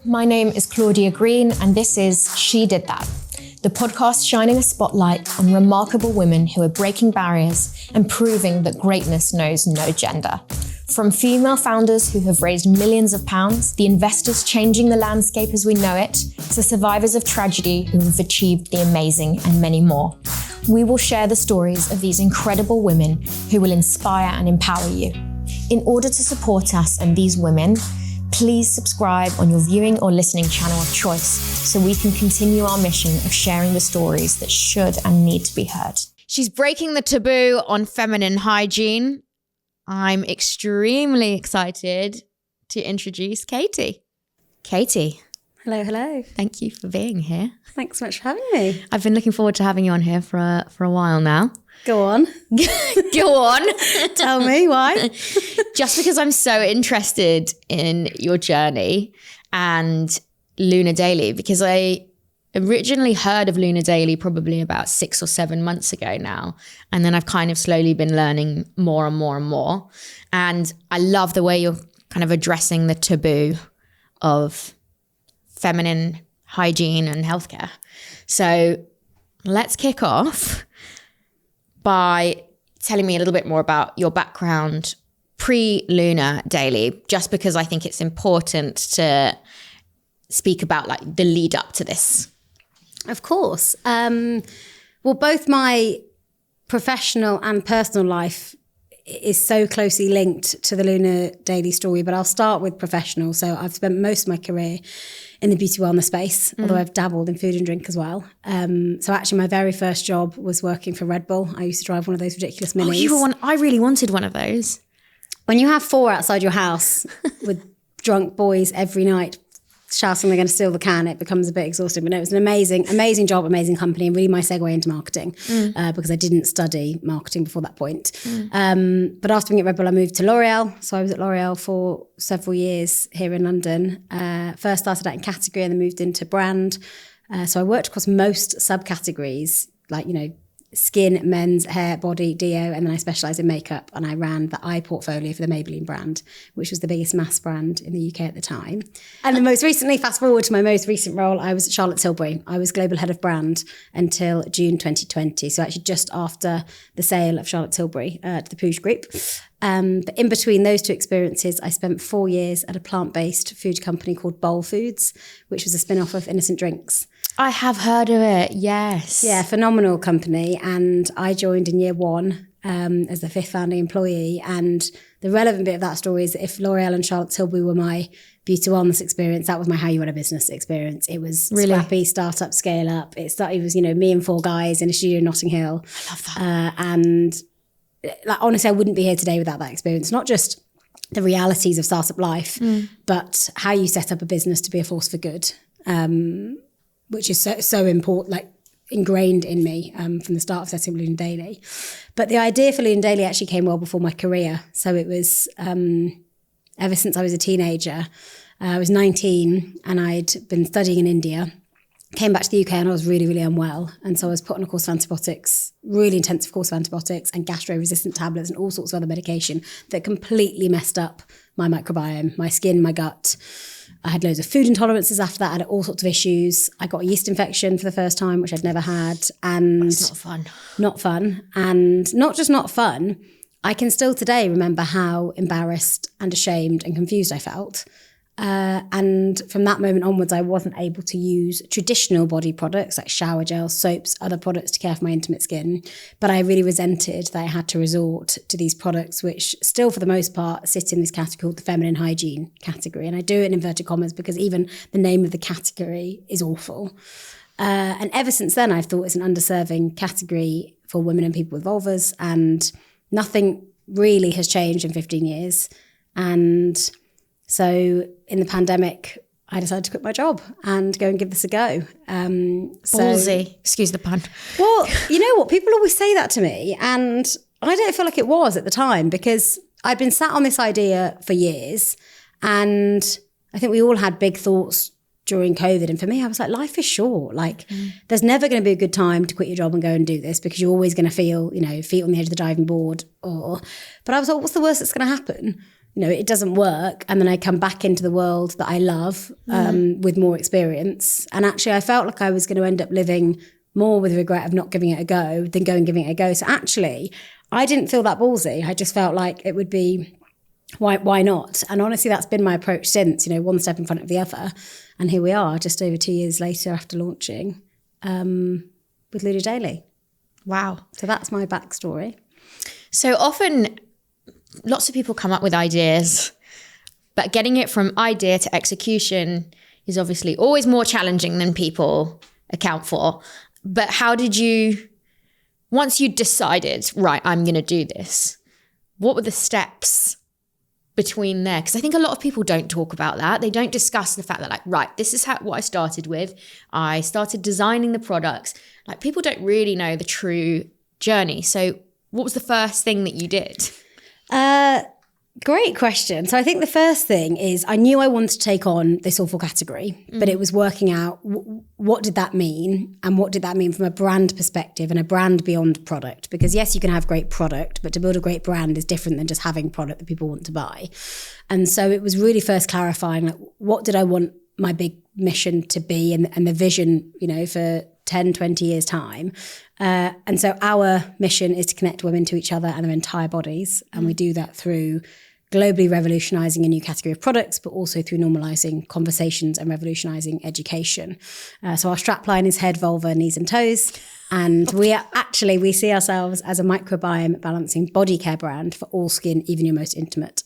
My name is Claudia Green, and this is She Did That, the podcast shining a spotlight on remarkable women who are breaking barriers and proving that greatness knows no gender. From female founders who have raised millions of pounds, the investors changing the landscape as we know it, to survivors of tragedy who have achieved the amazing and many more. We will share the stories of these incredible women who will inspire and empower you. In order to support us and these women, please subscribe on your viewing or listening channel of choice so we can continue our mission of sharing the stories that should and need to be heard. She's breaking the taboo on feminine hygiene. I'm extremely excited to introduce Katy. Katy. Hello, hello. Thank you for being here. Thanks so much for having me. I've been looking forward to having you on here for a while now. Go on. Go on. Tell me why. Just because I'm so interested in your journey and Luna Daily, because I originally heard of Luna Daily probably about 6 or 7 months ago now. And then I've kind of slowly been learning more and more and more. And I love the way you're kind of addressing the taboo of feminine hygiene and healthcare. So let's kick off by telling me a little bit more about your background pre-Luna Daily, just because I think it's important to speak about like the lead up to this. Of course. Well, both my professional and personal life is so closely linked to the Luna Daily story, but I'll start with professional. So I've spent most of my career in the beauty wellness space, although I've dabbled in food and drink as well. So actually my very first job was working for Red Bull. I used to drive one of those ridiculous minis. Oh, you were one. I really wanted one of those. When you have 4 outside your house with drunk boys every night shouting they're going to steal the can, it becomes a bit exhausting. But no, it was an amazing job, amazing company, and really my segue into marketing because I didn't study marketing before that point. But after being at Red Bull, I moved to L'Oreal. So I was at L'Oreal for several years here in London. First started out in category and then moved into brand. So I worked across most subcategories, like, you know, skin, men's, hair, body, deo, and then I specialised in makeup, and I ran the eye portfolio for the Maybelline brand, which was the biggest mass brand in the UK at the time. And then most recently, fast forward to my most recent role, I was at Charlotte Tilbury. I was global head of brand until June 2020, so actually just after the sale of Charlotte Tilbury to the Puig Group. But in between those two experiences, I spent 4 years at a plant-based food company called Bowl Foods, which was a spin-off of Innocent Drinks. I have heard of it, yes. Yeah, phenomenal company. And I joined in year 1 as the 5th founding employee. And the relevant bit of that story is that if L'Oreal and Charlotte Tilbury were my beauty wellness experience, that was my how you run a business experience. It was really scrappy, startup, scale up. It was, you know, me and 4 guys in a studio in Notting Hill. I love that. And like, honestly, I wouldn't be here today without that experience. Not just the realities of startup life, but how you set up a business to be a force for good. Which is so important, like ingrained in me from the start of setting Luna Daily. But the idea for Luna Daily actually came well before my career. So it was ever since I was a teenager. I was 19 and I'd been studying in India, came back to the UK and I was really, really unwell. And so I was put on a course of antibiotics, really intensive course of antibiotics and gastro-resistant tablets and all sorts of other medication that completely messed up my microbiome, my skin, my gut. I had loads of food intolerances after that. I had all sorts of issues. I got a yeast infection for the first time, which I'd never had. And That's not fun. Not fun. And not just not fun, I can still today remember how embarrassed and ashamed and confused I felt. And from that moment onwards, I wasn't able to use traditional body products like shower gels, soaps, other products to care for my intimate skin. But I really resented that I had to resort to these products, which still for the most part sit in this category called the feminine hygiene category. And I do it in inverted commas because even the name of the category is awful. And ever since then, I've thought it's an underserving category for women and people with vulvas. And nothing really has changed in 15 years. And so in the pandemic, I decided to quit my job and go and give this a go. Ballsy, excuse the pun. Well, you know what? People always say that to me. And I don't feel like it was at the time because I'd been sat on this idea for years. And I think we all had big thoughts during COVID. And for me, I was like, life is short. Like there's never going to be a good time to quit your job and go and do this because you're always going to feel, you know, feet on the edge of the diving board. But I was like, what's the worst that's going to happen? it doesn't work. And then I come back into the world that I love with more experience. And actually I felt like I was going to end up living more with regret of not giving it a go than going and giving it a go. So actually I didn't feel that ballsy. I just felt like it would be, why not? And honestly, that's been my approach since, one step in front of the other. And here we are just over 2 years later after launching with Luna Daily. Wow. So that's my backstory. So often lots of people come up with ideas, but getting it from idea to execution is obviously always more challenging than people account for. But how did you, once you decided, right, I'm going to do this, what were the steps between there? Because I think a lot of people don't talk about that. They don't discuss the fact that like, right, this is what I started with. I started designing the products. Like people don't really know the true journey. So what was the first thing that you did? Great question. So I think the first thing is I knew I wanted to take on this awful category, but it was working out what did that mean and what did that mean from a brand perspective and a brand beyond product. Because yes, you can have great product, but to build a great brand is different than just having product that people want to buy. And so it was really first clarifying like, what did I want my big mission to be and the vision, for 10, 20 years time. And so our mission is to connect women to each other and their entire bodies. And we do that through globally revolutionizing a new category of products, but also through normalizing conversations and revolutionizing education. So our strapline is head, vulva, knees and toes. And we see ourselves as a microbiome balancing body care brand for all skin, even your most intimate.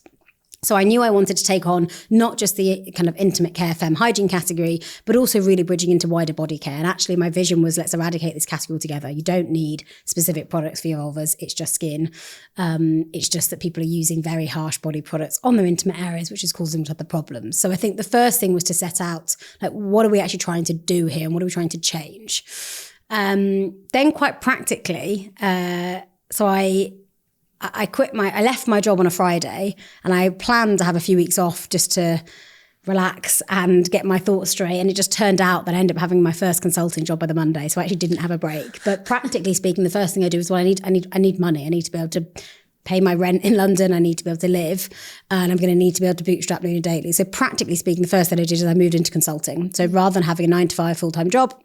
So I knew I wanted to take on not just the kind of intimate care, femme hygiene category, but also really bridging into wider body care. And actually my vision was let's eradicate this category altogether. You don't need specific products for your vulvas. It's just skin. It's just that people are using very harsh body products on their intimate areas, which is causing other problems. So I think the first thing was to set out, like, what are we actually trying to do here? And what are we trying to change? Then quite practically, so I left my job on a Friday and I planned to have a few weeks off just to relax and get my thoughts straight. And it just turned out that I ended up having my first consulting job by the Monday. So I actually didn't have a break. But practically speaking, the first thing I do is, I need money. I need to be able to pay my rent in London. I need to be able to live and I'm going to need to be able to bootstrap Luna Daily. So practically speaking, the first thing I did is I moved into consulting. So rather than having a 9-to-5 full-time job,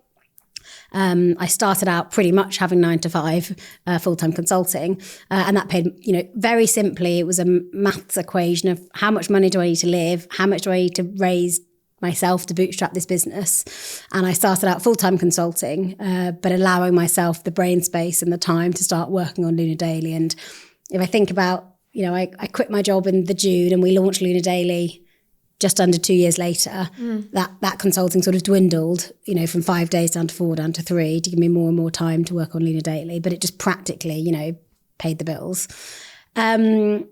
I started out pretty much having 9-to-5 full-time consulting, and that paid, very simply, it was a maths equation of how much money do I need to live, how much do I need to raise myself to bootstrap this business. And I started out full-time consulting, but allowing myself the brain space and the time to start working on Luna Daily. And if I think about, I quit my job in the June and we launched Luna Daily just under 2 years later, that consulting sort of dwindled, from 5 days down to 4, down to 3 to give me more and more time to work on Luna Daily. But it just practically, paid the bills. Then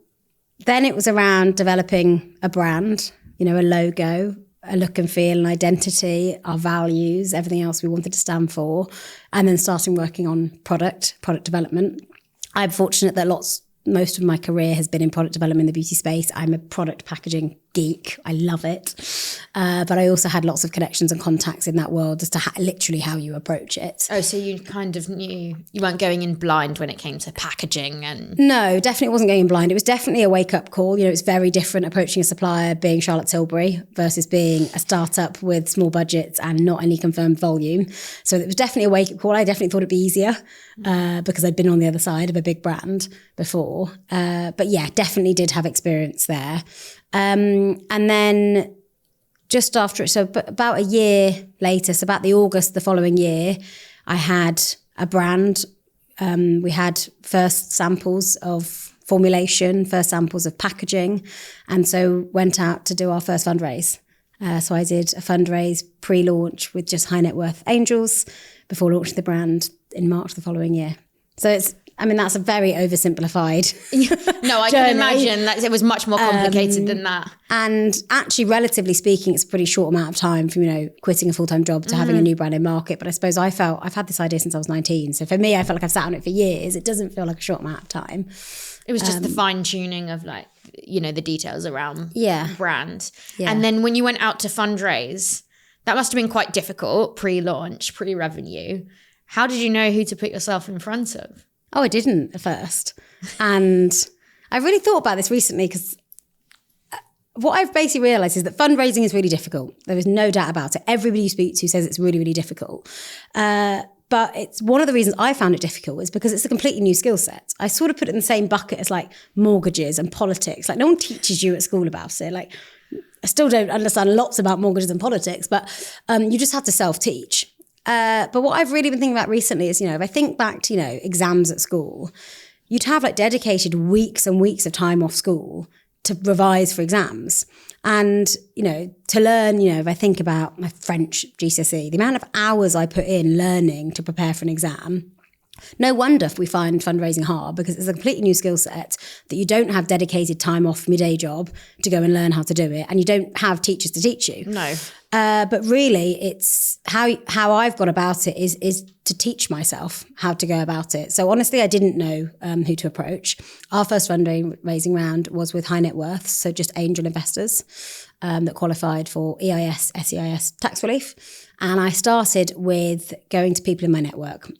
it was around developing a brand, a logo, a look and feel, an identity, our values, everything else we wanted to stand for. And then starting working on product development. I'm fortunate that most of my career has been in product development in the beauty space. I'm a product packaging geek. I love it. But I also had lots of connections and contacts in that world as to literally how you approach it. Oh, so you kind of knew, you weren't going in blind when it came to packaging and... No, definitely wasn't going in blind. It was definitely a wake-up call. It's very different approaching a supplier being Charlotte Tilbury versus being a startup with small budgets and not any confirmed volume. So it was definitely a wake-up call. I definitely thought it'd be easier because I'd been on the other side of a big brand before. But yeah, definitely did have experience there. And then just after it, so about a year later, so about the August the following year, I had a brand. We had first samples of formulation, first samples of packaging. And so went out to do our first fundraise. So I did a fundraise pre-launch with just high net worth angels before launching the brand in March the following year. So that's a very oversimplified No, I can imagine that it was much more complicated than that. And actually, relatively speaking, it's a pretty short amount of time from, quitting a full-time job to having a new brand in market. But I suppose I've had this idea since I was 19. So for me, I felt like I've sat on it for years. It doesn't feel like a short amount of time. It was just the fine-tuning of the details around brand. Yeah. And then when you went out to fundraise, that must have been quite difficult, pre-launch, pre-revenue. How did you know who to put yourself in front of? Oh, I didn't at first. And I really thought about this recently because what I've basically realised is that fundraising is really difficult. There is no doubt about it. Everybody you speak to says it's really, really difficult. But it's one of the reasons I found it difficult is because it's a completely new skill set. I sort of put it in the same bucket as like mortgages and politics. Like no one teaches you at school about it. Like I still don't understand lots about mortgages and politics, but you just have to self-teach. But what I've really been thinking about recently is, if I think back to, exams at school, you'd have like dedicated weeks and weeks of time off school to revise for exams. And, to learn, if I think about my French GCSE, the amount of hours I put in learning to prepare for an exam, no wonder if we find fundraising hard, because it's a completely new skill set that you don't have dedicated time off from your day job to go and learn how to do it. And you don't have teachers to teach you. No. But really, it's how I've gone about it is to teach myself how to go about it. So honestly, I didn't know who to approach. Our first fundraising round was with high net worth, so just angel investors that qualified for EIS, SEIS tax relief. And I started with going to people in my network.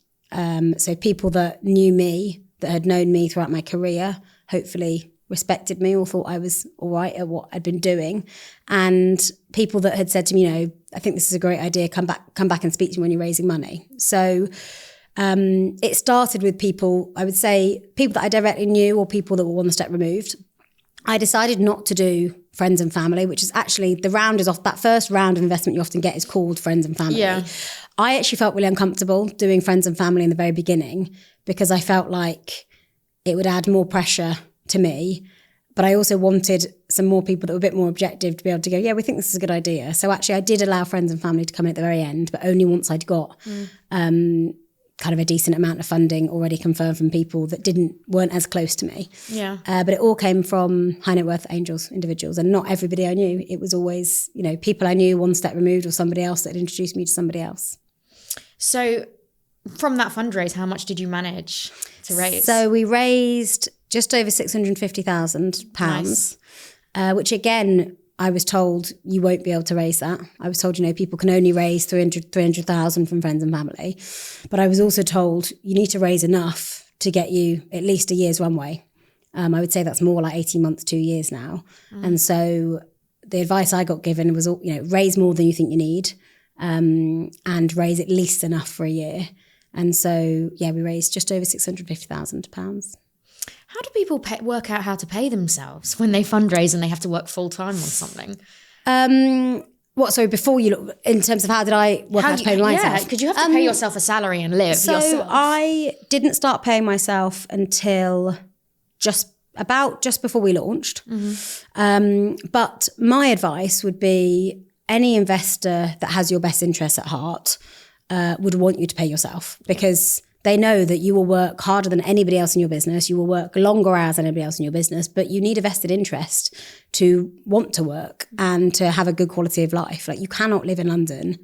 So people that knew me, that had known me throughout my career, hopefully respected me or thought I was all right at what I'd been doing. And people that had said to me, I think this is a great idea, come back and speak to me when you're raising money. So it started with people, I would say people that I directly knew or people that were one step removed. I decided not to do friends and family, which is actually the round is off. That first round of investment you often get is called friends and family. Yeah. I actually felt really uncomfortable doing friends and family in the very beginning because I felt like it would add more pressure to me. But I also wanted some more people that were a bit more objective to be able to go, yeah, we think this is a good idea. So actually I did allow friends and family to come in at the very end, but only once I'd got kind of a decent amount of funding already confirmed from people that weren't as close to me. Yeah. But it all came from high net worth angels, individuals, and not everybody I knew. It was always, people I knew one step removed or somebody else that had introduced me to somebody else. So from that fundraise, how much did you manage to raise? So we raised just over £650,000, Nice. Which again, I was told you won't be able to raise that. I was told, people can only raise 300,000 from friends and family. But I was also told you need to raise enough to get you at least a year's runway. I would say that's more like 18 months, 2 years now. And so the advice I got given was, raise more than you think you need and raise at least enough for a year. And so, yeah, we raised just over £650,000. How do people work out how to pay themselves when they fundraise and they have to work full time on something? Before you look, in terms of how did I work out to pay myself? Yeah, because you have to pay yourself a salary and live so yourself. I didn't start paying myself until just before we launched. But my advice would be any investor that has your best interests at heart would want you to pay yourself, because they know that you will work harder than anybody else in your business. You will work longer hours than anybody else in your business, but you need a vested interest to want to work and to have a good quality of life. Like you cannot live in London,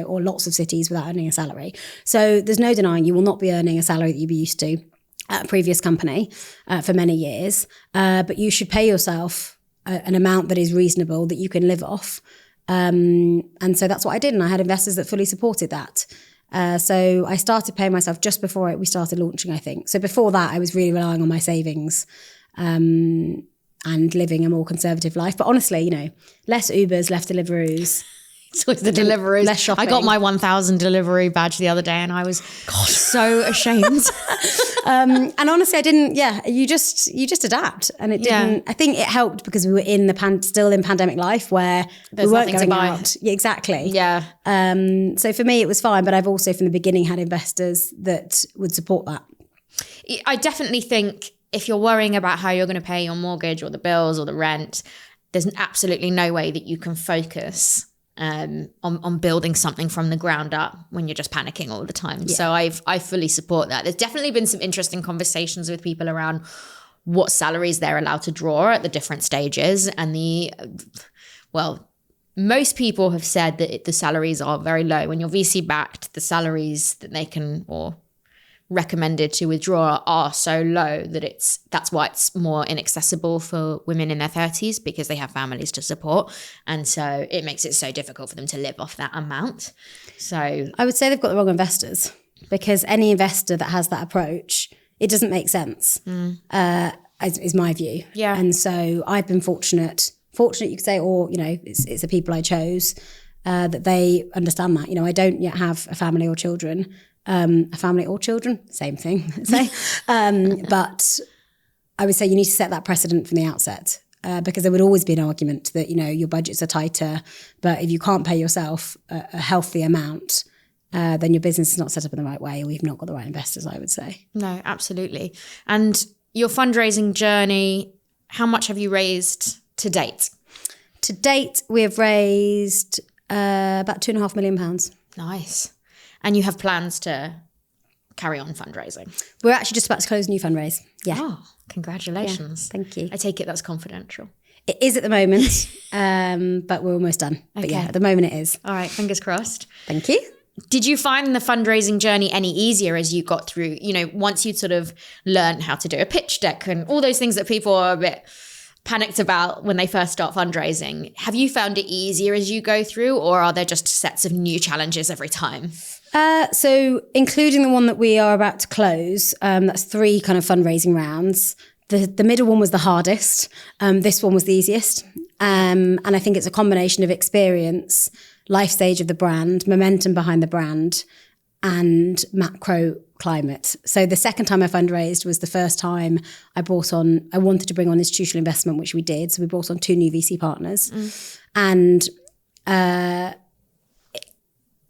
or lots of cities without earning a salary. So there's no denying you will not be earning a salary that you'd be used to at a previous company for many years. But you should pay yourself an amount that is reasonable that you can live off. And so that's what I did. And I had investors that fully supported that. So I started paying myself just before we started launching, I think. So before that, I was really relying on my savings and living a more conservative life. But honestly, less Ubers, less Deliveroos. It's always the Deliveroo. Less shopping. I got my 1,000 delivery badge the other day and I was so ashamed. And honestly, I didn't, you just adapt. And it didn't, I think it helped because we were in still in pandemic life where There's we weren't nothing going to buy. out. Yeah, exactly. Yeah. So for me, it was fine. But I've also from the beginning had investors that would support that. I definitely think if you're worrying about how you're going to pay your mortgage or the bills or the rent, there's absolutely no way that you can focus on building something from the ground up when you're just panicking all the time. Yeah. So I fully support that. There's definitely been some interesting conversations with people around what salaries they're allowed to draw at the different stages. And most people have said that the salaries are very low. When you're VC backed, the salaries that they can or recommended to withdraw are so low that that's why it's more inaccessible for women in their 30s, because they have families to support, and so it makes it so difficult for them to live off that amount. So I would say they've got the wrong investors, because any investor that has that approach, it doesn't make sense, is my view. Yeah. And so I've been fortunate fortunate, you could say, or, you know, it's the people I chose, that they understand that. You know, I don't yet have a family or children. Same thing, say. But I would say you need to set that precedent from the outset, because there would always be an argument that, you know, your budgets are tighter, but if you can't pay yourself a healthy amount, then your business is not set up in the right way, or you've not got the right investors, I would say. No, absolutely. And your fundraising journey, how much have you raised to date? To date, we have raised about £2.5 million. Nice. And you have plans to carry on fundraising? We're actually just about to close a new fundraise. Yeah. Oh, congratulations. Yeah, thank you. I take it that's confidential. It is at the moment, but we're almost done. Okay. But yeah, at the moment it is. All right, fingers crossed. Thank you. Did you find the fundraising journey any easier as you got through, you know, once you'd sort of learned how to do a pitch deck and all those things that people are a bit panicked about when they first start fundraising? Have you found it easier as you go through, or are there just sets of new challenges every time? So including the one that we are about to close, that's 3 kind of fundraising rounds. The middle one was the hardest. This one was the easiest. And I think it's a combination of experience, life stage of the brand, momentum behind the brand, and macro climate. So the second time I fundraised was the first time I wanted to bring on institutional investment, which we did. So we brought on 2 new VC partners. And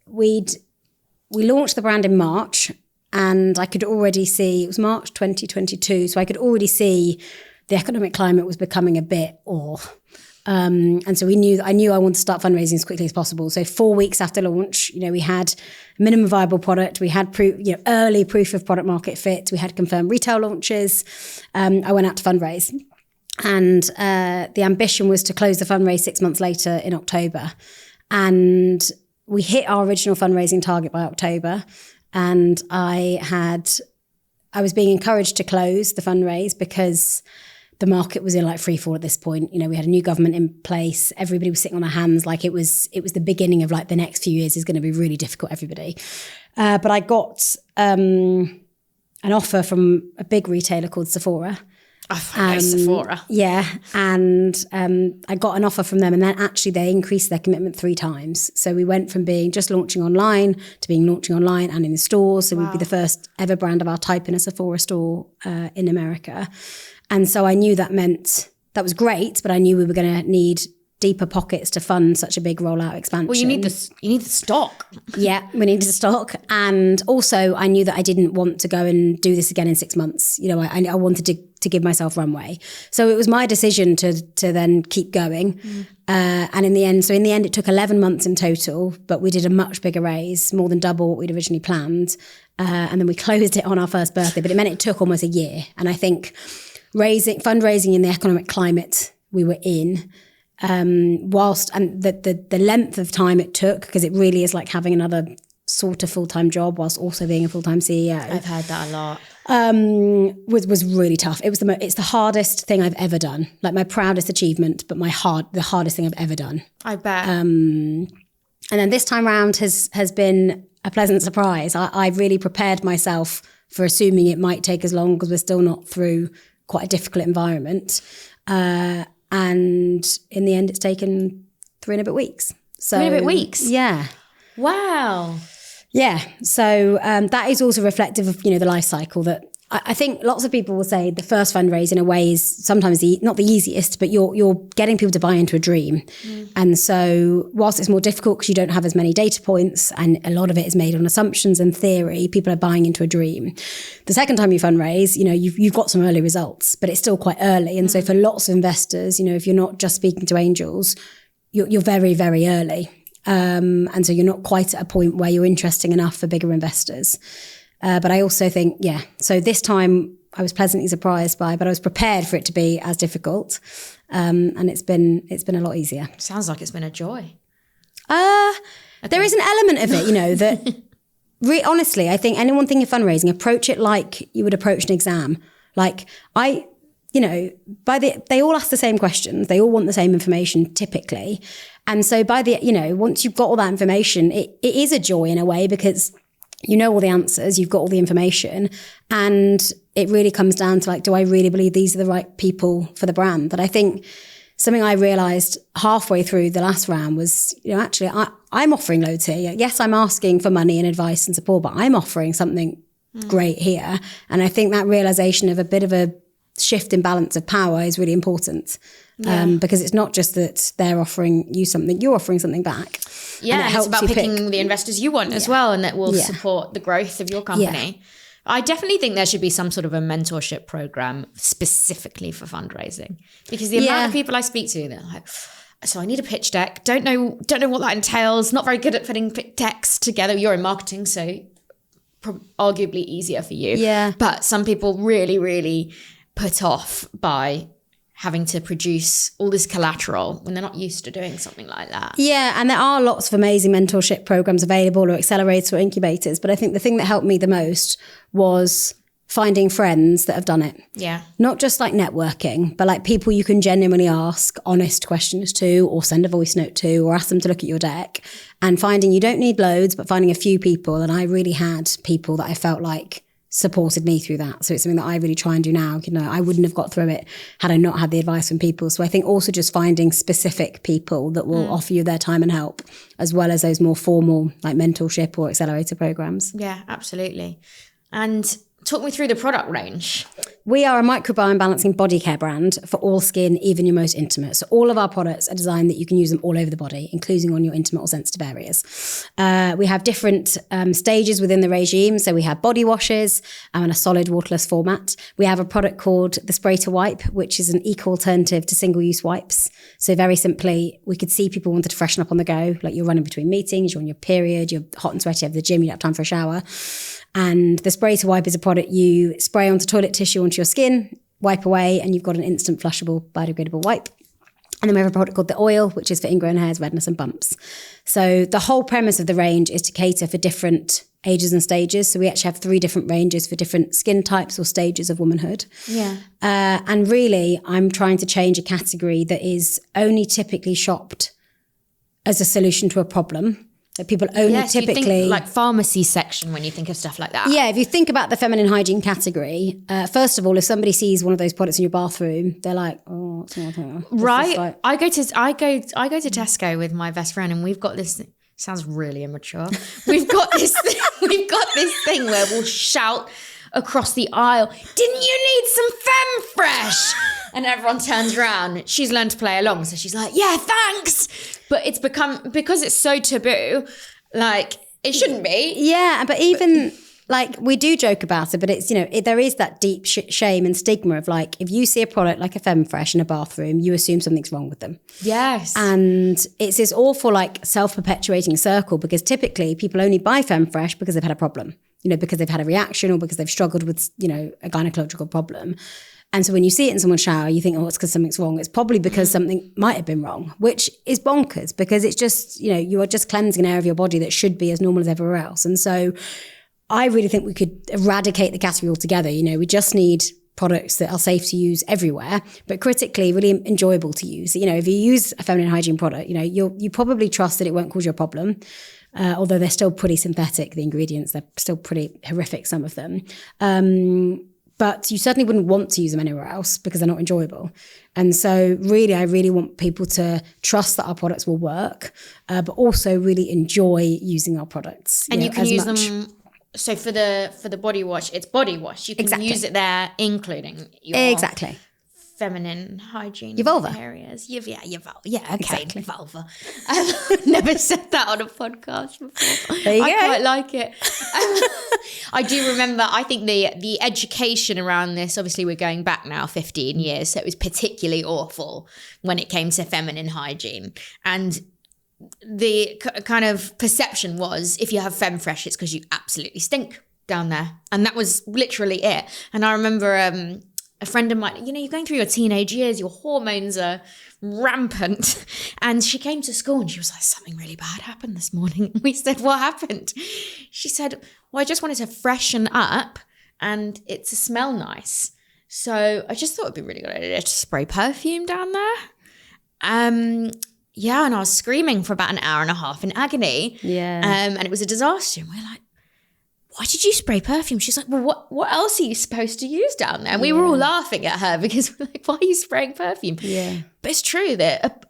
we launched the brand in March, and I could already see, it was March 2022, so I could already see the economic climate was becoming a bit off. And so I knew I wanted to start fundraising as quickly as possible. So 4 weeks after launch, you know, we had minimum viable product, we had early proof of product market fit, we had confirmed retail launches. I went out to fundraise, and the ambition was to close the fundraise 6 months later in October. And we hit our original fundraising target by October, and I was being encouraged to close the fundraise because the market was in like free fall at this point. You know, we had a new government in place. Everybody was sitting on their hands. Like it was the beginning of like the next few years is going to be really difficult, everybody. But I got an offer from a big retailer called Sephora. I know Sephora. Yeah. And I got an offer from them, and then actually they increased their commitment 3 times. So we went from being just launching online to being launching online and in the stores. So We'd be the first ever brand of our type in a Sephora store in America. And so I knew that meant, that was great, but I knew we were going to need deeper pockets to fund such a big rollout expansion. Well, you need the stock. Yeah, we needed the stock. And also I knew that I didn't want to go and do this again in 6 months. You know, I wanted to give myself runway. So it was my decision to then keep going. And in the end it took 11 months in total, but we did a much bigger raise, more than double what we'd originally planned. And then we closed it on our first birthday, but it meant it took almost a year. And I think fundraising in the economic climate we were in, the length of time it took, because it really is like having another sort of full-time job whilst also being a full-time CEO. I've heard that a lot. Was really tough. It's the hardest thing I've ever done. Like my proudest achievement, but the hardest thing I've ever done. I bet. And then this time round has been a pleasant surprise. I really prepared myself for assuming it might take as long, because we're still not through quite a difficult environment. And in the end, it's taken 3 and a bit weeks. So 3 and a bit weeks? Yeah. Wow. Yeah. So that is also reflective of, you know, the life cycle that I think lots of people will say the first fundraise in a way is sometimes not the easiest, but you're getting people to buy into a dream. And so whilst it's more difficult because you don't have as many data points and a lot of it is made on assumptions and theory, people are buying into a dream. The second time you fundraise, you know, you've got some early results, but it's still quite early. And so for lots of investors, you know, if you're not just speaking to angels, you're very, very early. And so you're not quite at a point where you're interesting enough for bigger investors. But I also think, so this time I was pleasantly surprised but I was prepared for it to be as difficult. And it's been a lot easier. Sounds like it's been a joy. There is an element of it, you know, that honestly, I think anyone thinking of fundraising, approach it like you would approach an exam. Like you know, they all ask the same questions. They all want the same information typically. And so once you've got all that information, it is a joy in a way, because you know all the answers, you've got all the information, and it really comes down to like, do I really believe these are the right people for the brand? But I think something I realized halfway through the last round was, actually I'm offering loads here. Yes, I'm asking for money and advice and support, but I'm offering something great here. And I think that realization of a bit of a shift in balance of power is really important. Because it's not just that they're offering you something, you're offering something back. Yeah, and it's about picking the investors you want as well, and that will support the growth of your company. Yeah. I definitely think there should be some sort of a mentorship program specifically for fundraising, because the amount of people I speak to, they're like, so I need a pitch deck. Don't know what that entails. Not very good at putting decks together. You're in marketing, so arguably easier for you. Yeah. But some people really, really put off by having to produce all this collateral when they're not used to doing something like that. Yeah, and there are lots of amazing mentorship programs available, or accelerators or incubators. But I think the thing that helped me the most was finding friends that have done it. Yeah. Not just like networking, but like people you can genuinely ask honest questions to, or send a voice note to, or ask them to look at your deck. And finding, you don't need loads, but finding a few people. And I really had people that I felt like supported me through that. So it's something that I really try and do now. I wouldn't have got through it had I not had the advice from people. So I think also just finding specific people that will offer you their time and help, as well as those more formal like mentorship or accelerator programs. Yeah, absolutely. And talk me through the product range. We are a microbiome balancing body care brand for all skin, even your most intimate. So all of our products are designed that you can use them all over the body, including on your intimate or sensitive areas. We have different stages within the regime. So we have body washes and a solid waterless format. We have a product called the Spray to Wipe, which is an eco-alternative to single-use wipes. So very simply, we could see people wanted to freshen up on the go, like you're running between meetings, you're on your period, you're hot and sweaty over the gym, you don't have time for a shower. And the Spray to Wipe is a product you spray onto toilet tissue onto your skin, wipe away, and you've got an instant flushable, biodegradable wipe. And then we have a product called the Oil, which is for ingrown hairs, redness and bumps. So the whole premise of the range is to cater for different ages and stages. So we actually have 3 different ranges for different skin types or stages of womanhood. Yeah. And really, I'm trying to change a category that is only typically shopped as a solution to a problem. That people only typically... You think like pharmacy section when you think of stuff like that. Yeah, if you think about the feminine hygiene category, first of all, if somebody sees one of those products in your bathroom, they're like, oh, it's not right. Like... I go to Tesco with my best friend, and we've got this... Sounds really immature. We've got this thing where we'll shout across the aisle, "Didn't you need some Femme Fresh?" And everyone turns around. She's learned to play along, so she's like, "Yeah, thanks." But it's become, because it's so taboo, like it shouldn't be. Yeah, but even like we do joke about it, but it's, there is that deep shame and stigma of like, if you see a product like a Femme Fresh in a bathroom, you assume something's wrong with them. Yes. And it's this awful like self-perpetuating circle, because typically people only buy Femme Fresh because they've had a problem, because they've had a reaction or because they've struggled with, a gynecological problem. And so when you see it in someone's shower, you think, oh, it's because something's wrong. It's probably because something might have been wrong, which is bonkers, because it's just, you are just cleansing an area of your body that should be as normal as everywhere else. And so I really think we could eradicate the category altogether. We just need products that are safe to use everywhere, but critically really enjoyable to use. If you use a feminine hygiene product, you probably trust that it won't cause you a problem. Although they're still pretty synthetic, the ingredients, they're still pretty horrific, some of them. But you certainly wouldn't want to use them anywhere else because they're not enjoyable. And so really, I really want people to trust that our products will work, but also really enjoy using our products. And you can use them. So for the body wash, it's body wash. You can use it there, including your feminine hygiene, your vulva areas. Your vulva. Yeah, okay, vulva. I've never said that on a podcast before. There you go. I quite like it. I do remember, I think the education around this, obviously we're going back now 15 years, so it was particularly awful when it came to feminine hygiene. And the kind of perception was, if you have Femme Fresh, it's because you absolutely stink down there. And that was literally it. And I remember a friend of mine, you're going through your teenage years, your hormones are rampant. And she came to school and she was like, something really bad happened this morning. And we said, what happened? She said, well, I just wanted to freshen up and it to smell nice. So I just thought it'd be a really good idea to spray perfume down there. Yeah, and I was screaming for about an hour and a half in agony. Yeah. And it was a disaster. And we're like, why did you spray perfume? She's like, well, what else are you supposed to use down there? And we were all laughing at her because we're like, why are you spraying perfume? Yeah. But it's true that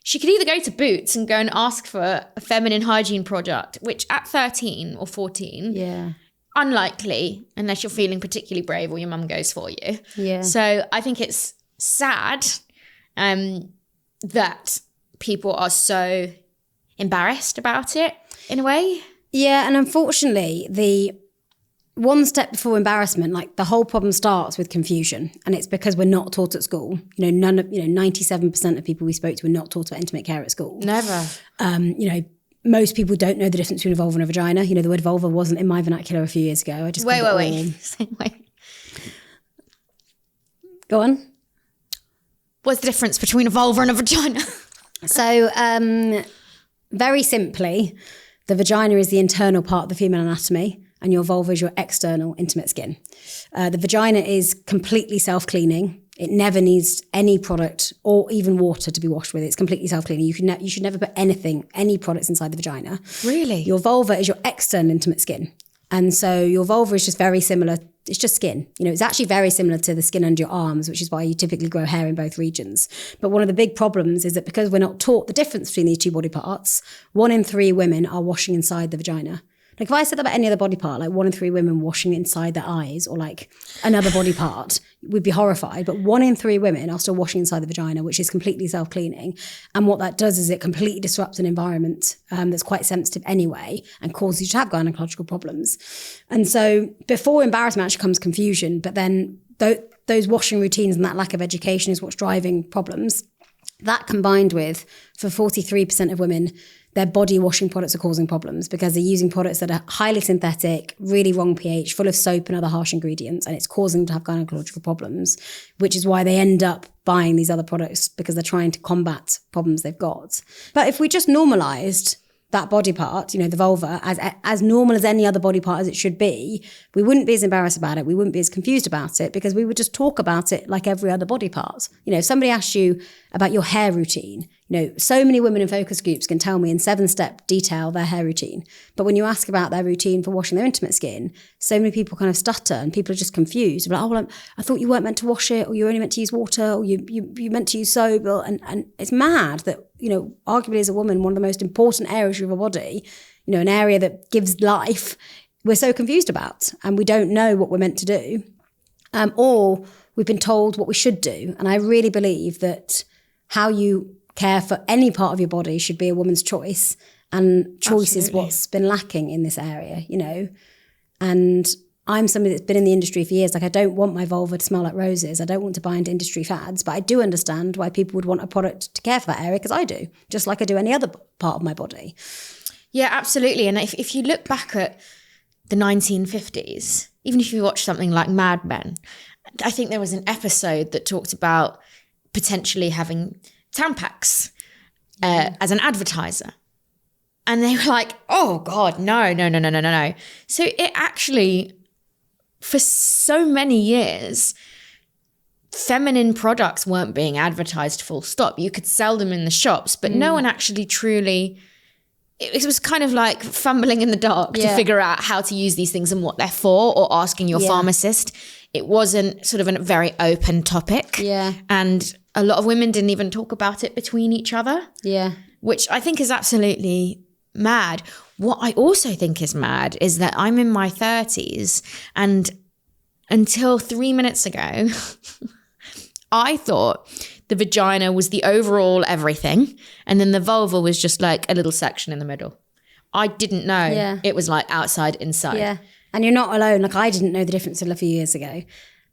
she could either go to Boots and go and ask for a feminine hygiene product, which at 13 or 14, unlikely, unless you're feeling particularly brave or your mum goes for you. Yeah. So I think it's sad that people are so embarrassed about it in a way. Yeah, and unfortunately, the one step before embarrassment, like the whole problem starts with confusion, and it's because we're not taught at school. 97% of people we spoke to were not taught about intimate care at school. Never. Most people don't know the difference between a vulva and a vagina. The word vulva wasn't in my vernacular a few years ago. I just wait. Go on. What's the difference between a vulva and a vagina? So, very simply, the vagina is the internal part of the female anatomy, and your vulva is your external intimate skin. The vagina is completely self-cleaning. It never needs any product or even water to be washed with. It's completely self-cleaning. You should never put any products inside the vagina. Really? Your vulva is your external intimate skin. And so your vulva is just very similar. It's just skin. It's actually very similar to the skin under your arms, which is why you typically grow hair in both regions. But one of the big problems is that because we're not taught the difference between these two body parts, 1 in 3 women are washing inside the vagina. Like if I said that about any other body part, like 1 in 3 women washing inside their eyes or like another body part, we'd be horrified. But 1 in 3 women are still washing inside the vagina, which is completely self-cleaning. And what that does is it completely disrupts an environment that's quite sensitive anyway and causes you to have gynecological problems. And so before embarrassment actually comes confusion, but then those washing routines and that lack of education is what's driving problems. That combined with, for 43% of women, their body washing products are causing problems because they're using products that are highly synthetic, really wrong pH, full of soap and other harsh ingredients, and it's causing them to have gynecological problems, which is why they end up buying these other products because they're trying to combat problems they've got. But if we just normalised that body part, the vulva, as normal as any other body part as it should be, we wouldn't be as embarrassed about it. We wouldn't be as confused about it because we would just talk about it like every other body part. If somebody asked you about your hair routine, so many women in focus groups can tell me in 7-step detail their hair routine. But when you ask about their routine for washing their intimate skin, so many people kind of stutter and people are just confused. They're like, I thought you weren't meant to wash it, or you only meant to use water, or you meant to use soap. And it's mad that, arguably as a woman, one of the most important areas of your body, an area that gives life, we're so confused about and we don't know what we're meant to do. Or we've been told what we should do. And I really believe that how you care for any part of your body should be a woman's choice. And choice is what's been lacking in this area, And I'm somebody that's been in the industry for years. Like, I don't want my vulva to smell like roses. I don't want to buy into industry fads, but I do understand why people would want a product to care for that area, because I do, just like I do any other part of my body. Yeah, absolutely. And if you look back at the 1950s, even if you watch something like Mad Men, I think there was an episode that talked about potentially having Tampax as an advertiser. And they were like, oh God, no. So it actually, for so many years, feminine products weren't being advertised full stop. You could sell them in the shops, but no one actually truly, it was kind of like fumbling in the dark to figure out how to use these things and what they're for, or asking your pharmacist. It wasn't sort of a very open topic. Yeah. And a lot of women didn't even talk about it between each other. Yeah. Which I think is absolutely mad. What I also think is mad is that I'm in my 30s, and until 3 minutes ago, I thought the vagina was the overall everything, and then the vulva was just like a little section in the middle. I didn't know it was like outside, inside. Yeah. And you're not alone. Like, I didn't know the difference until a few years ago.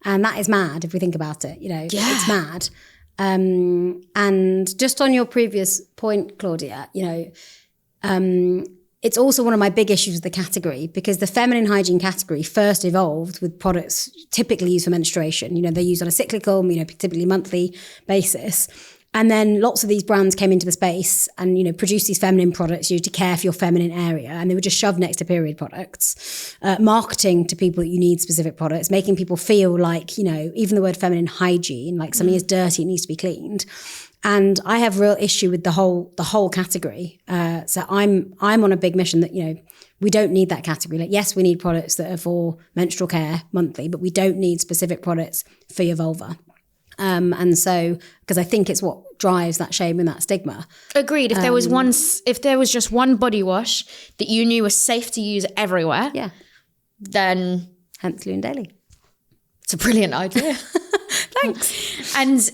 And that is mad if we think about it. It's mad. And just on your previous point, Claudia, it's also one of my big issues with the category, because the feminine hygiene category first evolved with products typically used for menstruation. They're used on a cyclical, typically monthly basis. And then lots of these brands came into the space and, produced these feminine products to care for your feminine area. And they were just shoved next to period products, marketing to people that you need specific products, making people feel like, even the word feminine hygiene, like something is dirty, it needs to be cleaned. And I have real issue with the whole category. So I'm on a big mission that, we don't need that category. Like, yes, we need products that are for menstrual care monthly, but we don't need specific products for your vulva. And so, because I think it's what drives that shame and that stigma. Agreed. If there was just one body wash that you knew was safe to use everywhere, then hence Luna Daily. It's a brilliant idea. Thanks. And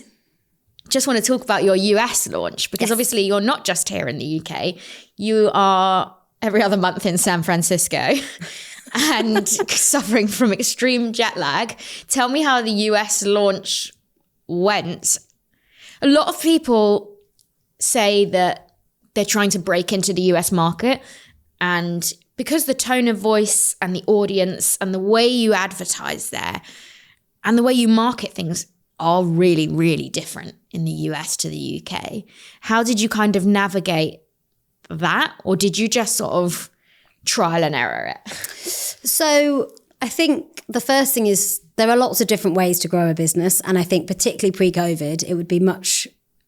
just want to talk about your US launch, because obviously you're not just here in the UK. You are every other month in San Francisco and suffering from extreme jet lag. Tell me how the US launch went. A lot of people say that they're trying to break into the US market, and because the tone of voice and the audience and the way you advertise there and the way you market things are really, really different in the US to the UK. How did you kind of navigate that? Or did you just sort of trial and error it? So I think the first thing is there are lots of different ways to grow a business. And I think particularly pre-COVID, it would be much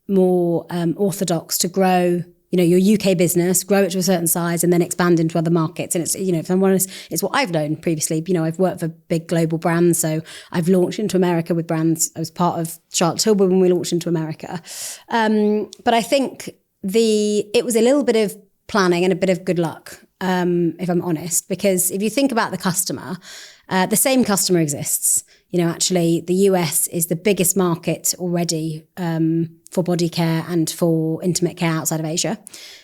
more orthodox to grow your UK business, grow it to a certain size and then expand into other markets. And it's, if I'm honest, it's what I've known previously. I've worked for big global brands. So I've launched into America with brands. I was part of Charlotte Tilbury when we launched into America. But I think it was a little bit of planning and a bit of good luck, if I'm honest, because if you think about the customer, the same customer exists. Actually, the US is the biggest market already for body care and for intimate care outside of Asia.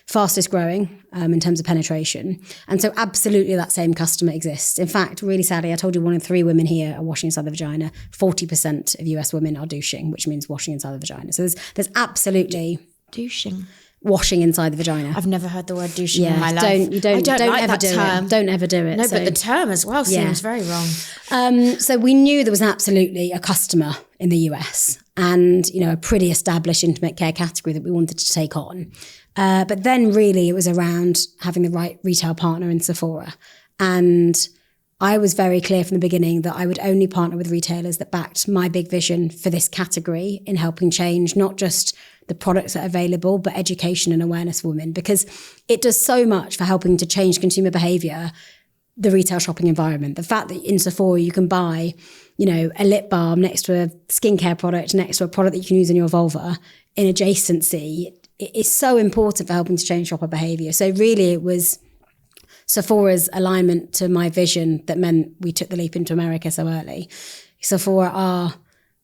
Fastest growing in terms of penetration. And so absolutely that same customer exists. In fact, really sadly, I told you 1 in 3 women here are washing inside the vagina. 40% of US women are douching, which means washing inside the vagina. So there's absolutely... Douching. Washing inside the vagina. I've never heard the word douching in my life. Don't ever do it. Don't ever do it. No, but the term as well seems very wrong. So we knew there was absolutely a customer in the US and, a pretty established intimate care category that we wanted to take on. But then really it was around having the right retail partner in Sephora. And I was very clear from the beginning that I would only partner with retailers that backed my big vision for this category in helping change not just the products that are available, but education and awareness for women, because it does so much for helping to change consumer behavior, the retail shopping environment. The fact that in Sephora you can buy, a lip balm next to a skincare product, next to a product that you can use in your vulva in adjacency, it is so important for helping to change shopper behavior. So really it was Sephora's alignment to my vision that meant we took the leap into America so early. Sephora are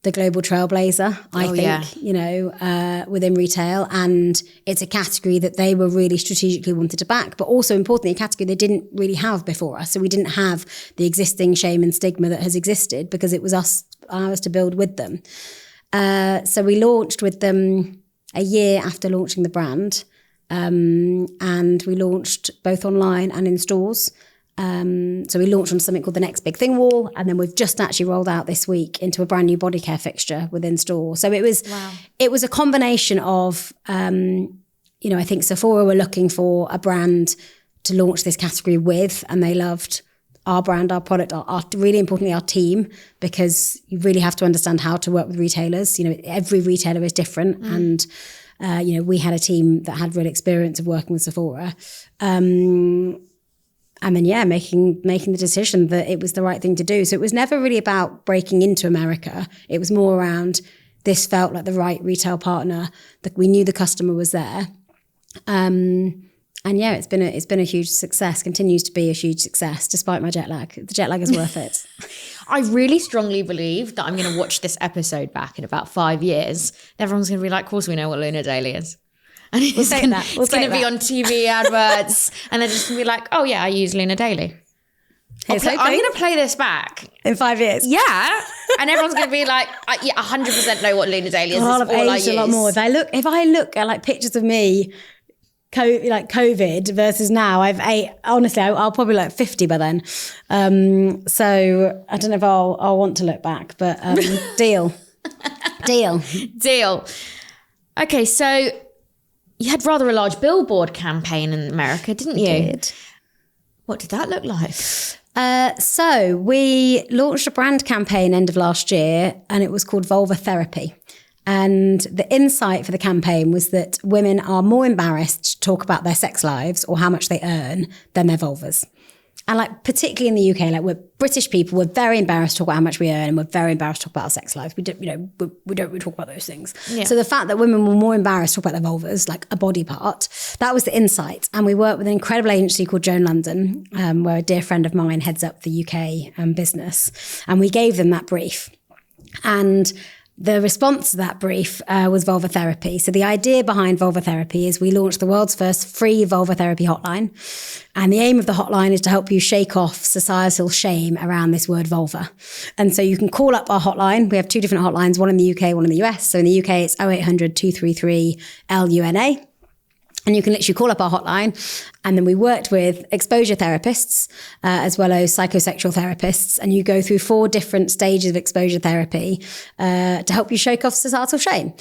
the global trailblazer, I think, within retail. And it's a category that they were really strategically wanted to back, but also importantly, a category they didn't really have before us. So we didn't have the existing shame and stigma that has existed because it was ours to build with them. So we launched with them a year after launching the brand. And we launched both online and in stores. So we launched on something called the Next Big Thing wall, and then we've just actually rolled out this week into a brand new body care fixture within store. So it was a combination of, I think Sephora were looking for a brand to launch this category with, and they loved our brand, our product, our really importantly, our team, because you really have to understand how to work with retailers. Every retailer is different, and we had a team that had real experience of working with Sephora. And then, making the decision that it was the right thing to do. So it was never really about breaking into America. It was more around this felt like the right retail partner, that we knew the customer was there. It's been a huge success, continues to be a huge success despite my jet lag. The jet lag is worth it. I really strongly believe that I'm going to watch this episode back in about 5 years. Everyone's going to be like, of course we know what Luna Daily is. And it's going to be on TV adverts and they're just going to be like, oh yeah, I use Luna Daily. I'm going to play this back. In 5 years? Yeah. And everyone's going to be like, 100% know what Luna Daily is. I'll have aged a lot more. If I look at like pictures of me, COVID versus now, honestly, I'll probably like 50 by then. So I don't know if I'll want to look back, but deal. Okay, so you had rather a large billboard campaign in America, didn't you? I did. What did that look like? So we launched a brand campaign end of last year, and it was called Vulva Therapy. And the insight for the campaign was that women are more embarrassed to talk about their sex lives or how much they earn than their vulvas. And like, particularly in the UK, like, we're British people, we're very embarrassed to talk about how much we earn, and we're very embarrassed to talk about our sex lives. We don't really talk about those things. Yeah. So the fact that women were more embarrassed to talk about their vulvas, like a body part, that was the insight. And we worked with an incredible agency called Joan London, where a dear friend of mine heads up the UK business. And we gave them that brief. And the response to that brief was vulva therapy. So the idea behind vulva therapy is we launched the world's first free vulva therapy hotline. And the aim of the hotline is to help you shake off societal shame around this word vulva. And so you can call up our hotline. We have 2 different hotlines, one in the UK, one in the US. So in the UK, it's 0800 233 LUNA. And you can literally call up our hotline. And then we worked with exposure therapists as well as psychosexual therapists. And you go through 4 different stages of exposure therapy to help you shake off societal shame.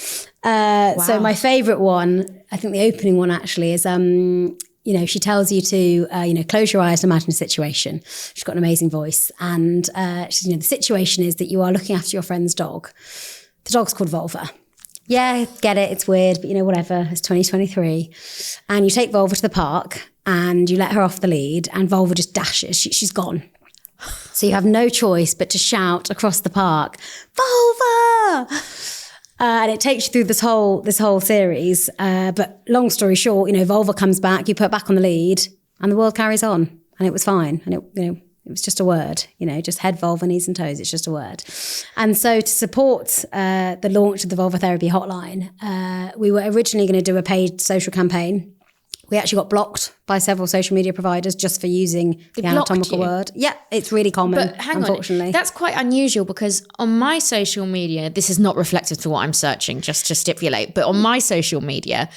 Wow. So my favourite one, I think the opening one actually is, she tells you to, close your eyes and imagine a situation. She's got an amazing voice. And the situation is that you are looking after your friend's dog. The dog's called Vulva. Yeah, get it, it's weird, but whatever, it's 2023. And you take Vulva to the park and you let her off the lead and Vulva just dashes, she's gone. So you have no choice but to shout across the park, Vulva! And it takes you through this whole series. But long story short, Vulva comes back, you put her back on the lead and the world carries on and it was fine. And it was just a word, just head, vulva, knees and toes. It's just a word. And so to support the launch of the Vulva Therapy Hotline, we were originally going to do a paid social campaign. We actually got blocked by several social media providers just for using the anatomical word. Yeah, it's really common, but unfortunately. That's quite unusual because on my social media, this is not reflective to what I'm searching, just to stipulate, but on my social media,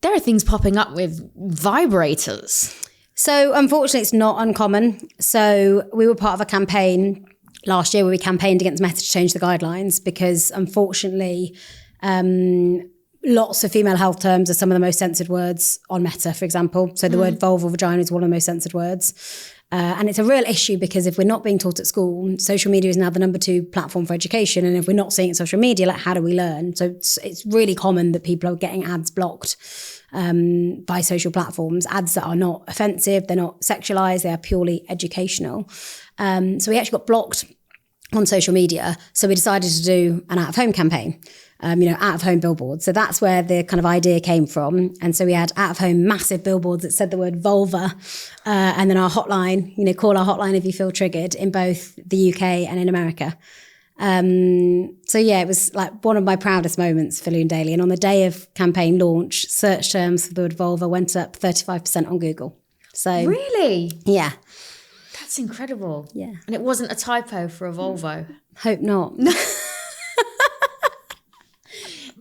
there are things popping up with vibrators. So unfortunately, it's not uncommon. So we were part of a campaign last year where we campaigned against Meta to change the guidelines because unfortunately, lots of female health terms are some of the most censored words on Meta, for example. So the word vulva or vagina is one of the most censored words. And it's a real issue because if we're not being taught at school, social media is now the number 2 platform for education. And if we're not seeing it on social media, how do we learn? So it's really common that people are getting ads blocked by social platforms, ads that are not offensive, they're not sexualized, they are purely educational. So we actually got blocked on social media. So we decided to do an out-of-home campaign, out-of-home billboards. So that's where the kind of idea came from. And so we had out-of-home massive billboards that said the word vulva, and then our hotline, call our hotline if you feel triggered in both the UK and in America. So yeah, it was like one of my proudest moments for Loon Daily. And on the day of campaign launch, search terms for the word vulva went up 35% on Google. So really? Yeah. That's incredible. Yeah. And it wasn't a typo for a Volvo. Hope not.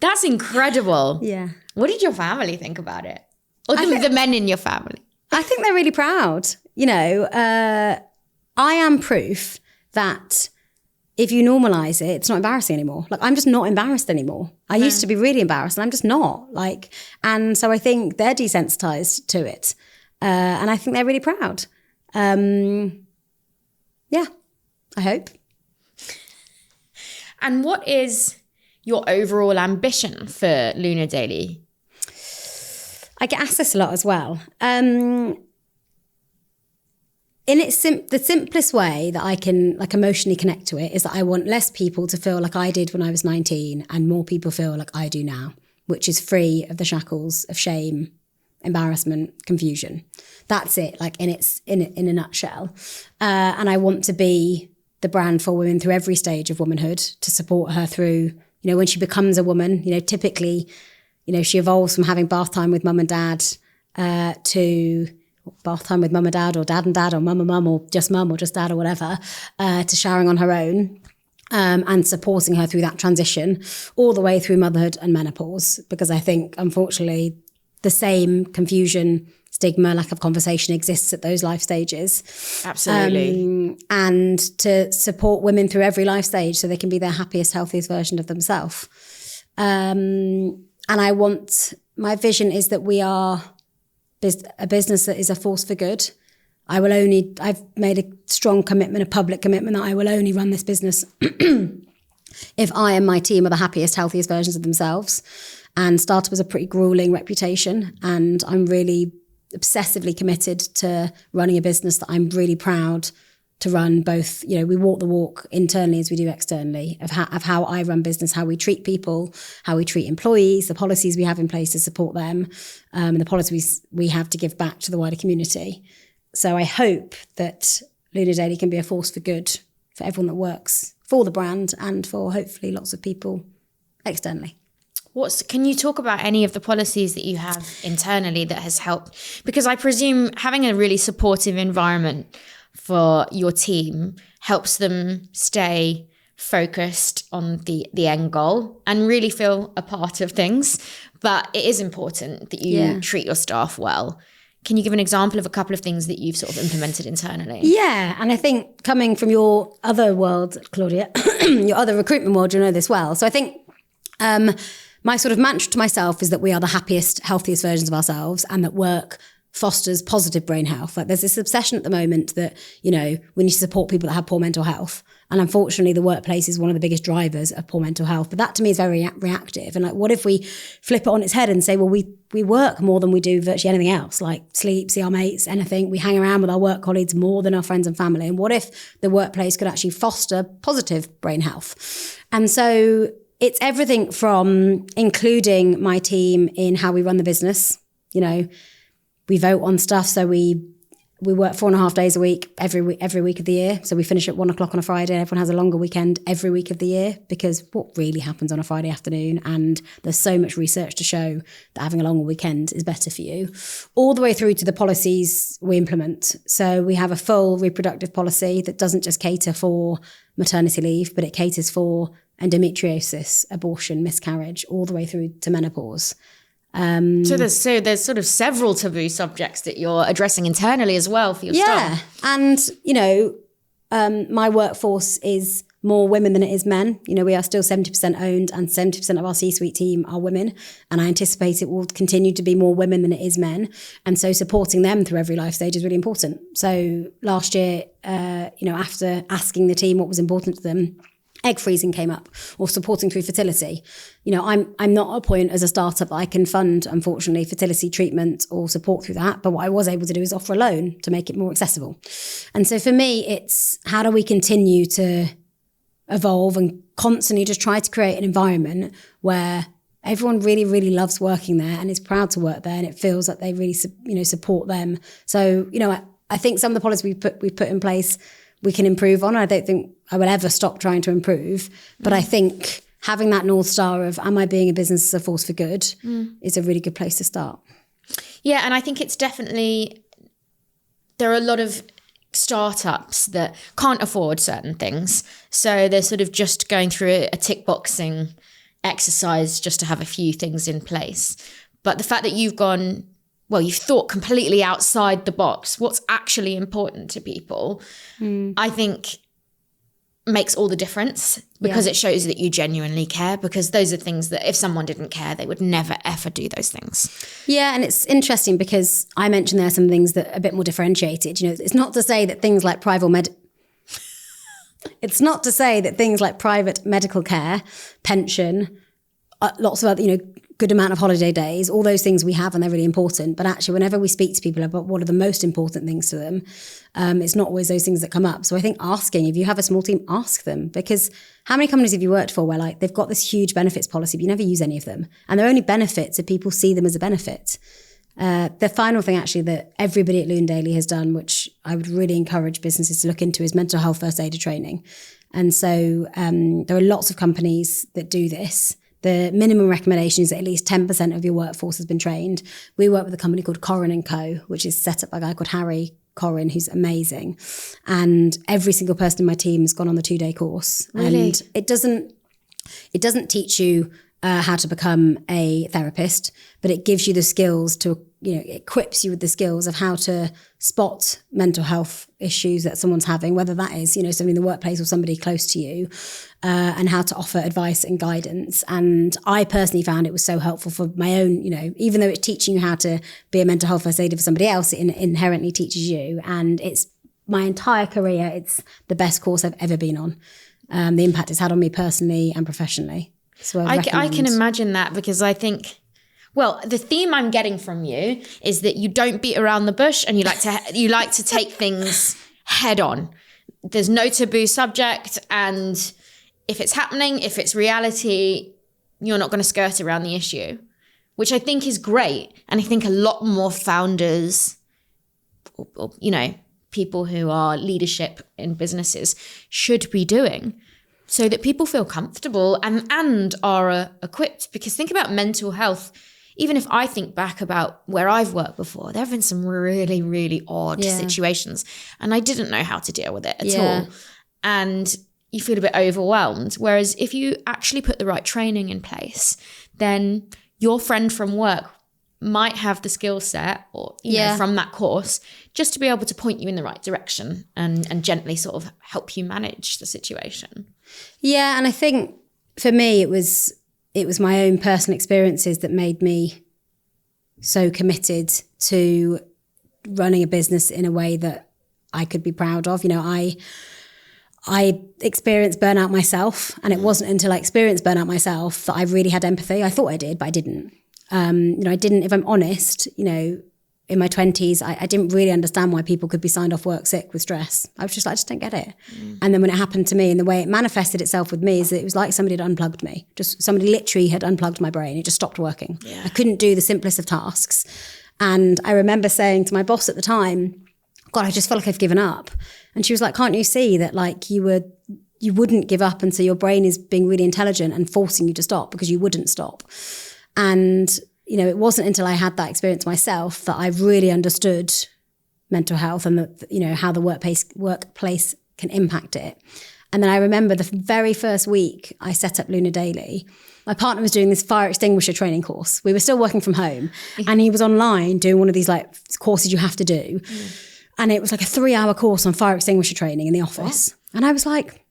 That's incredible. Yeah. What did your family think about it? Or the men in your family? I think they're really proud. I am proof that if you normalize it, it's not embarrassing anymore. Like, I'm just not embarrassed anymore. I used to be really embarrassed and I'm just not. And so I think they're desensitized to it. And I think they're really proud. Yeah, I hope. And what is your overall ambition for Luna Daily? I get asked this a lot as well. In the simplest way that I can emotionally connect to it is that I want less people to feel like I did when I was 19 and more people feel like I do now, which is free of the shackles of shame, embarrassment, confusion. That's it, in a nutshell. And I want to be the brand for women through every stage of womanhood, to support her through, when she becomes a woman, typically, she evolves from having bath time with mum and dad to bath time with mum and dad or dad and dad or mum and mum or just dad or whatever, to showering on her own, and supporting her through that transition all the way through motherhood and menopause. Because I think, unfortunately, the same confusion, stigma, lack of conversation exists at those life stages. Absolutely. And to support women through every life stage so they can be their happiest, healthiest version of themselves. And my vision is that we are a business that is a force for good. I've made a strong commitment, a public commitment, that I will only run this business if I and my team are the happiest, healthiest versions of themselves. And startup has a pretty grueling reputation, and I'm really obsessively committed to running a business that I'm really proud to run. Both, we walk the walk internally as we do externally of how I run business, how we treat people, how we treat employees, the policies we have in place to support them, and the policies we have to give back to the wider community. So I hope that Luna Daily can be a force for good for everyone that works for the brand and for hopefully lots of people externally. Can you talk about any of the policies that you have internally that has helped? Because I presume having a really supportive environment for your team helps them stay focused on the end goal and really feel a part of things. But it is important that you treat your staff well. Can you give an example of a couple of things that you've sort of implemented internally? Yeah, and I think coming from your other world, Claudia, your other recruitment world, you know this well. So I think my sort of mantra to myself is that we are the happiest, healthiest versions of ourselves, and that work fosters positive brain health. Like there's this obsession at the moment that, we need to support people that have poor mental health. And unfortunately, the workplace is one of the biggest drivers of poor mental health. But that to me is very reactive. And like, what if we flip it on its head and say, well, we work more than we do virtually anything else, like sleep, see our mates, anything. We hang around with our work colleagues more than our friends and family. And what if the workplace could actually foster positive brain health? And so it's everything from including my team in how we run the business. We vote on stuff, so we work 4.5 days a week every week of the year. So we finish at 1:00 on a Friday. Everyone has a longer weekend every week of the year, because what really happens on a Friday afternoon? And there's so much research to show that having a longer weekend is better for you. All the way through to the policies we implement. So we have a full reproductive policy that doesn't just cater for maternity leave, but it caters for endometriosis, abortion, miscarriage, all the way through to menopause. So there's sort of several taboo subjects that you're addressing internally as well for your staff. And my workforce is more women than it is men. We are still 70% owned, and 70% of our C-suite team are women, and I anticipate it will continue to be more women than it is men. And so supporting them through every life stage is really important. So last year, after asking the team what was important to them, egg freezing came up, or supporting through fertility. I'm not at a point as a startup that I can fund, unfortunately, fertility treatment or support through that. But what I was able to do is offer a loan to make it more accessible. And so for me, it's how do we continue to evolve and constantly just try to create an environment where everyone really, really loves working there and is proud to work there, and it feels like they really, support them. So, I think some of the policies we put in place we can improve on. I don't think I will ever stop trying to improve. But I think having that North Star of, am I being a business as a force for good, is a really good place to start. Yeah, and I think it's definitely, there are a lot of startups that can't afford certain things. So they're sort of just going through a tick boxing exercise just to have a few things in place. But the fact that you've thought completely outside the box, what's actually important to people, I think makes all the difference, because it shows that you genuinely care, because those are things that if someone didn't care, they would never, ever do those things. Yeah, and it's interesting because I mentioned there are some things that are a bit more differentiated. It's not to say that things like private medical care, pension, lots of other, good amount of holiday days, all those things we have, and they're really important. But actually, whenever we speak to people about what are the most important things to them, it's not always those things that come up. So I think asking, if you have a small team, ask them, because how many companies have you worked for where they've got this huge benefits policy, but you never use any of them? And they're only benefits if people see them as a benefit. The final thing actually that everybody at Luna Daily has done, which I would really encourage businesses to look into, is mental health first aider training. And so there are lots of companies that do this. The minimum recommendation is that at least 10% of your workforce has been trained. We work with a company called Corrin & Co., which is set up by a guy called Harry Corrin, who's amazing. And every single person in my team has gone on the 2-day course. Really? And it doesn't teach you how to become a therapist, but it gives you the skills to, it equips you with the skills of how to spot mental health issues that someone's having, whether that is, somebody in the workplace or somebody close to you, and how to offer advice and guidance. And I personally found it was so helpful for my own, even though it's teaching you how to be a mental health first aider for somebody else, it inherently teaches you. And it's my entire career, it's the best course I've ever been on. the impact it's had on me personally and professionally. So I can imagine that, because I think, well, the theme I'm getting from you is that you don't beat around the bush, and you like to take things head on. There's no taboo subject, and if it's happening, if it's reality, you're not going to skirt around the issue, which I think is great. And I think a lot more founders, or, you know, people who are leadership in businesses should be doing, so that people feel comfortable and are equipped. Because think about mental health. Even if I think back about where I've worked before, there have been some really, really odd situations, and I didn't know how to deal with it at all. And you feel a bit overwhelmed. Whereas if you actually put the right training in place, then your friend from work might have the skill set, or you know, from that course, just to be able to point you in the right direction and gently sort of help you manage the situation. Yeah, and I think for me it was my own personal experiences that made me so committed to running a business in a way that I could be proud of. You know, I experienced burnout myself, and it wasn't until I experienced burnout myself that I really had empathy. I thought I did, but I didn't. You know, I didn't, if I'm honest, you know, in my 20s, I didn't really understand why people could be signed off work sick with stress. I was just like, I just don't get it. And then when it happened to me, and the way it manifested itself with me is that it was like somebody had unplugged me. Just somebody literally had unplugged my brain. It just stopped working. Yeah. I couldn't do the simplest of tasks. And I remember saying to my boss at the time, God, I just felt like I've given up. And she was like, can't you see that like you wouldn't give up until your brain is being really intelligent and forcing you to stop, because you wouldn't stop. And, you know, it wasn't until I had that experience myself that I really understood mental health and, you know, how the workplace can impact it. And then I remember the very first week I set up Luna Daily, my partner was doing this fire extinguisher training course. We were still working from home, and he was online doing one of these like courses you have to do. And it was like a 3-hour course on fire extinguisher training in the office. What? And I was like,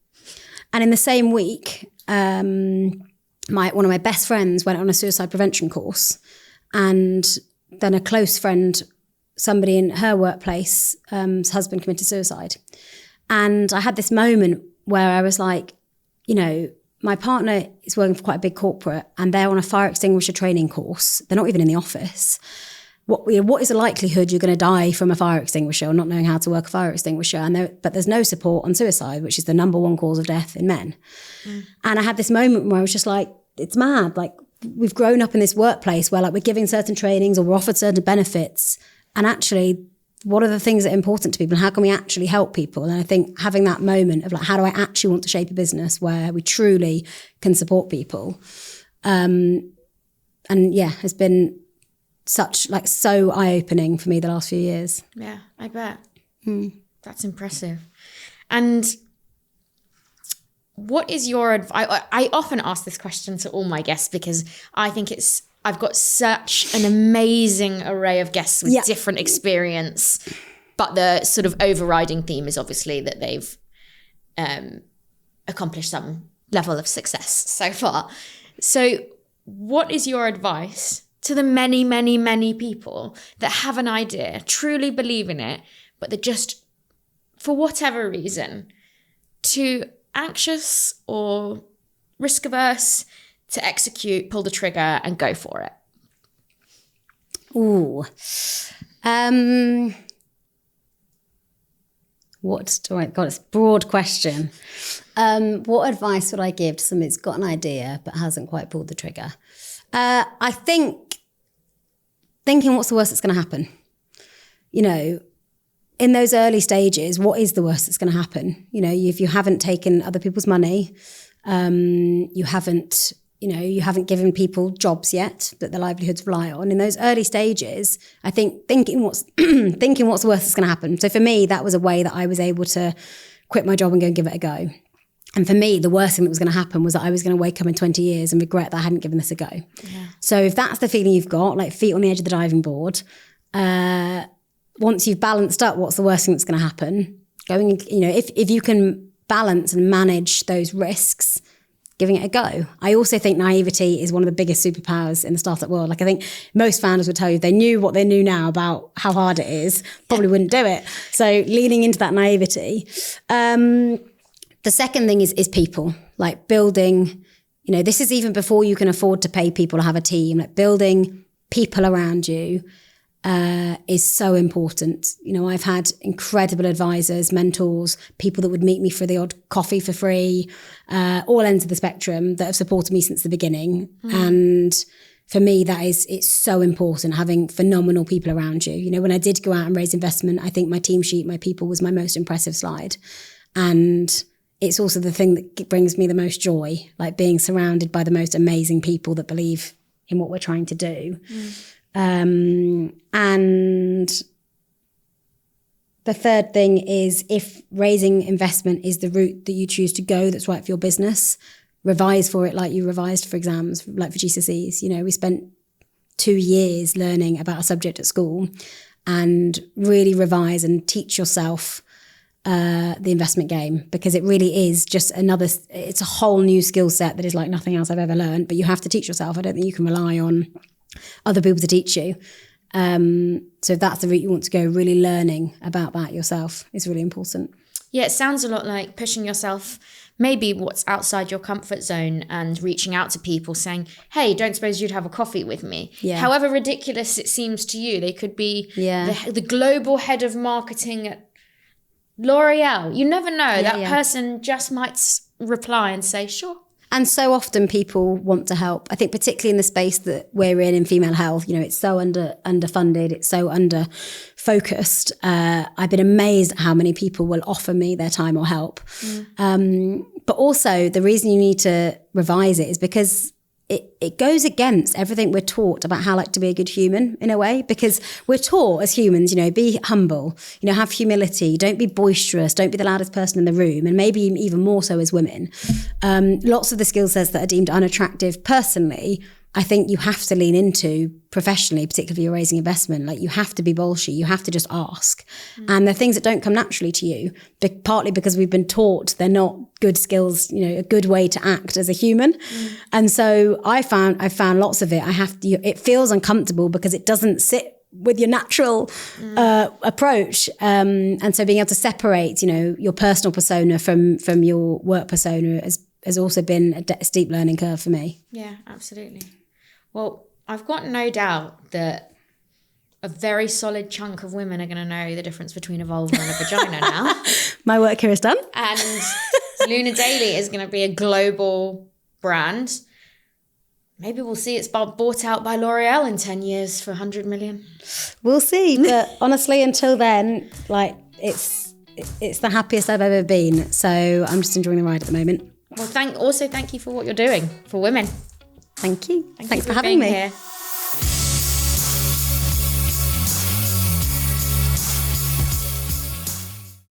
and in the same week, one of my best friends went on a suicide prevention course, and then a close friend, somebody in her workplace, his husband committed suicide. And I had this moment where I was like, you know, my partner is working for quite a big corporate, and they're on a fire extinguisher training course. They're not even in the office. What is the likelihood you're going to die from a fire extinguisher or not knowing how to work a fire extinguisher? But there's no support on suicide, which is the number one cause of death in men. And I had this moment where I was just like, it's mad. Like, we've grown up in this workplace where like we're giving certain trainings or we're offered certain benefits. And actually, what are the things that are important to people, and how can we actually help people? And I think having that moment of like, how do I actually want to shape a business where we truly can support people? And yeah, has been so eye-opening for me the last few years. Yeah, I bet. That's impressive. And what is your advice? I often ask this question to all my guests, because I think I've got such an amazing array of guests with different experience, but the sort of overriding theme is obviously that they've accomplished some level of success so far. So what is your advice to the many, many, many people that have an idea, truly believe in it, but they're just, for whatever reason, too anxious or risk averse to execute, pull the trigger and go for it? Ooh. God, it's a broad question. What advice would I give to somebody that's got an idea but hasn't quite pulled the trigger? I think thinking what's the worst that's going to happen. You know, in those early stages, what is the worst that's going to happen? You know, if you haven't taken other people's money, you haven't given people jobs yet that their livelihoods rely on. In those early stages, I think thinking what's the worst that's going to happen. So for me, that was a way that I was able to quit my job and go and give it a go. And for me, the worst thing that was going to happen was that I was going to wake up in 20 years and regret that I hadn't given this a go. Yeah. So if that's the feeling you've got, like feet on the edge of the diving board, once you've balanced up what's the worst thing that's going to happen, if you can balance and manage those risks, giving it a go. I also think naivety is one of the biggest superpowers in the startup world. Like, I think most founders would tell you if they knew what they knew now about how hard it is, probably wouldn't do it. So leaning into that naivety. The second thing is people, like building, this is even before you can afford to pay people to have a team, like building people around you is so important. I've had incredible advisors, mentors, people that would meet me for the odd coffee for free, all ends of the spectrum that have supported me since the beginning. And for me, it's so important having phenomenal people around you. When I did go out and raise investment, I think my team sheet, my people was my most impressive slide. And it's also the thing that brings me the most joy, like being surrounded by the most amazing people that believe in what we're trying to do. And the third thing is, if raising investment is the route that you choose to go that's right for your business, revise for it like you revised for exams, like for GCSEs. We spent 2 years learning about a subject at school, and really revise and teach yourself the investment game, because it really is just it's a whole new skill set that is like nothing else I've ever learned, but you have to teach yourself. I don't think you can rely on other people to teach you. So if that's the route you want to go, really learning about that yourself is really important. Yeah, it sounds a lot like pushing yourself, maybe what's outside your comfort zone, and reaching out to people saying, hey, don't suppose you'd have a coffee with me? Yeah. However ridiculous it seems to you, they could be Yeah. the global head of marketing at L'Oreal. You never know. That person just might reply and say, sure. And so often people want to help. I think particularly in the space that we're in female health, it's so underfunded, it's so under-focused. I've been amazed at how many people will offer me their time or help. But also the reason you need to revise it is because it goes against everything we're taught about how to be a good human, in a way, because we're taught as humans, be humble, have humility, don't be boisterous, don't be the loudest person in the room, and maybe even more so as women. Lots of the skill sets that are deemed unattractive personally, I think you have to lean into professionally, particularly if you're raising investment. Like, you have to be bolshy, you have to just ask. And they're things that don't come naturally to you, partly because we've been taught they're not good skills, a good way to act as a human. And so I found lots of it. It feels uncomfortable because it doesn't sit with your natural approach. And so being able to separate, your personal persona from your work persona has also been a steep learning curve for me. Yeah, absolutely. Well, I've got no doubt that a very solid chunk of women are going to know the difference between a vulva and a vagina now. My work here is done. And Luna Daily is going to be a global brand. Maybe we'll see it's bought out by L'Oreal in 10 years for 100 million. We'll see. But honestly, until then, it's the happiest I've ever been. So I'm just enjoying the ride at the moment. Well, thank you for what you're doing for women. Thank you. Thanks you for having me. Here.